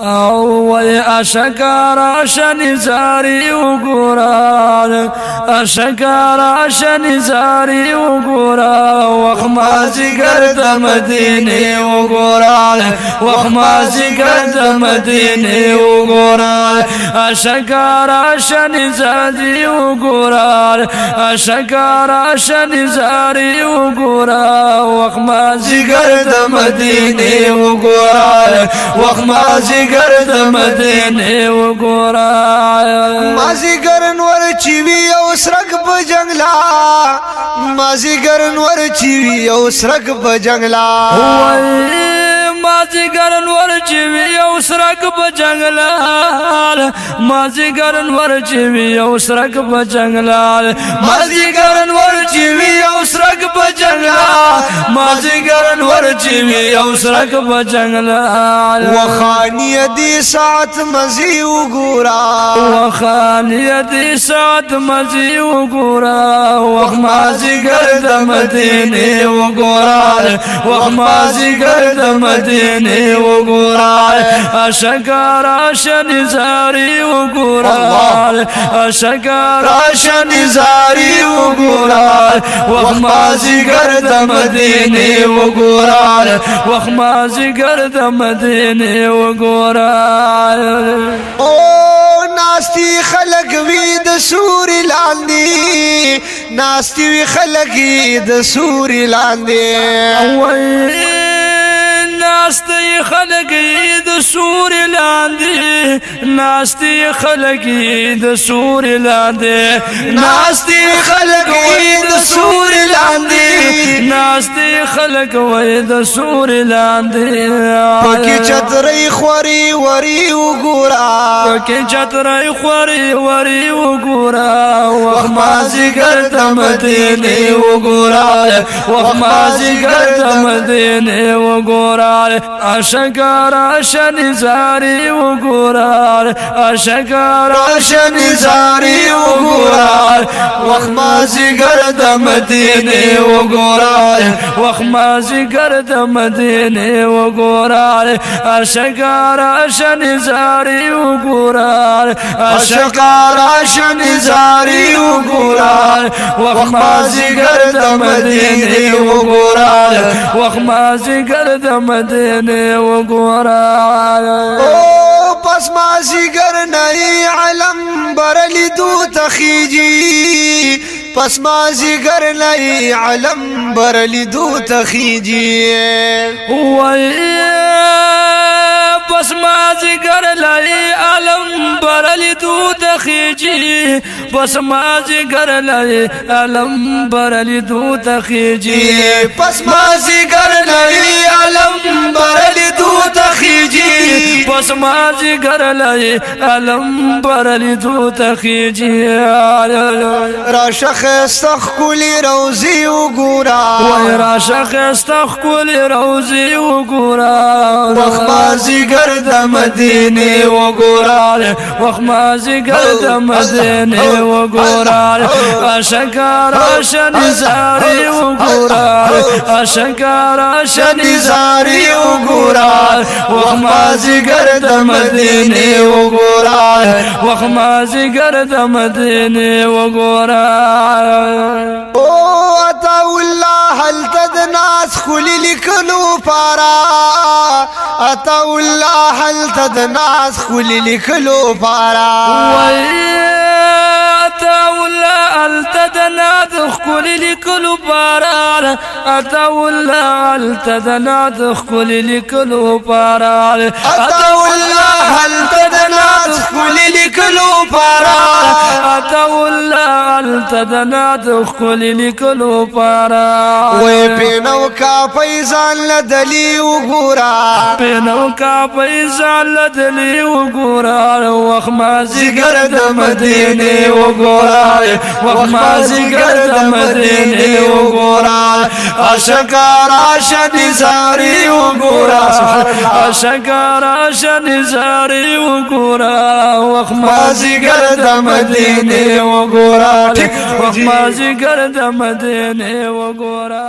وای اشکار شنیزاری وګورا اشکار شنیزاری وګورا وخمازیګر د مدینه وګورا وخمازیګر د مدینه وګورا اشکار شنیزاری وګورا اشکار شنیزاری وګورا وخمازیګر د مدینه وګورا وخمازیګر گرد مدینه وګورا مازیګر نور چوي او سرک په جنگلا مازیګر نور چوي او سرک په جنگلا مازیګر نور چوي او سرک په جنگلا مازیګر نور چوي او سرک په جنگلا مازیګر نور چوي او سرک په جنگلا مازیګر نور چوي او سرک په جنگلا وخانی دی ساعت مزی وګورا وخانی دی ساعت مزی وګورا وخمازیګر د مدینه وګورا وخمازیګر د مدینه وګورا اشکار شنیزاری وګورا اشکار شنیزاری وګورا وخمازیګر د مدینه وګورا وخمازیګر د مدینه وګورا او ناستی خلق وی د سور لاندې ناستی وی خلق د سور لاندې ناستی خلق د سور لاندې ناستی خلق د سور لاندې ناستی خلق د سور لاندې ناستی خلق وای د سور لاندې پکې چترې خوري وری وګورا پکې چترې خوري وری وګورا وخمازیګر د مدینه وګورا وخمازیګر د مدینه وګورا اشکار شنیزاری وګورا اشکار شنیزاری وګورا وخمازیګر د مدینه وګورا وخمازیګر د مدینه وګورا اشکار شنیزاری وګورا اشکار شنیزاری وګورا وخمازیګر د مدینه وګورا وخمازیګر د مدینه وګورا او پس مازیګر نه علم برلی دو تخیجی پس مازیګر نه علم برلی دو تخیجی وای پس مازیګر لای علم برلی دو تخیجی پس مازیګر لای علم برلی دو تخیجی پس مازیګر لای علم برلی دو تخیجی پس مازیګر لای علم برلی دو تخیجی راشخ استخکلی روزی وګورا وای راشخ استخکلی روزی وګورا وخمازیګر د مدینه وګورا وخمازیګر د مدینه وګورا اشکار شنیزاری وګورا اشکار شنیزاری وګورا وخمازیګر د مدینه وګورا وخمازیګر د مدینه وګورا او اتا والله هل تدناس خلی لکلو پارا اتا والله هل تدناس خلی لکلو پارا اتا والله هل تدناس خلی لکلو پارا اتا والله هل تدناس خلی لکلو پارا اتا والله هل تدناس خلی لکلو پارا اتا والله هل تدناس خلی لکلو پارا وی پینو کا پیزان لدلی وګورا پینو کا پیزان لدلی وګورا وخمازیګر د مدینه وګورا وخمازیګر د مدینه وګورا اشکار شنیزاری وګورا اشکار شنیزاری وګورا وخمازیګر د مدینه وګورا وخمازیګر د مدینه وګورا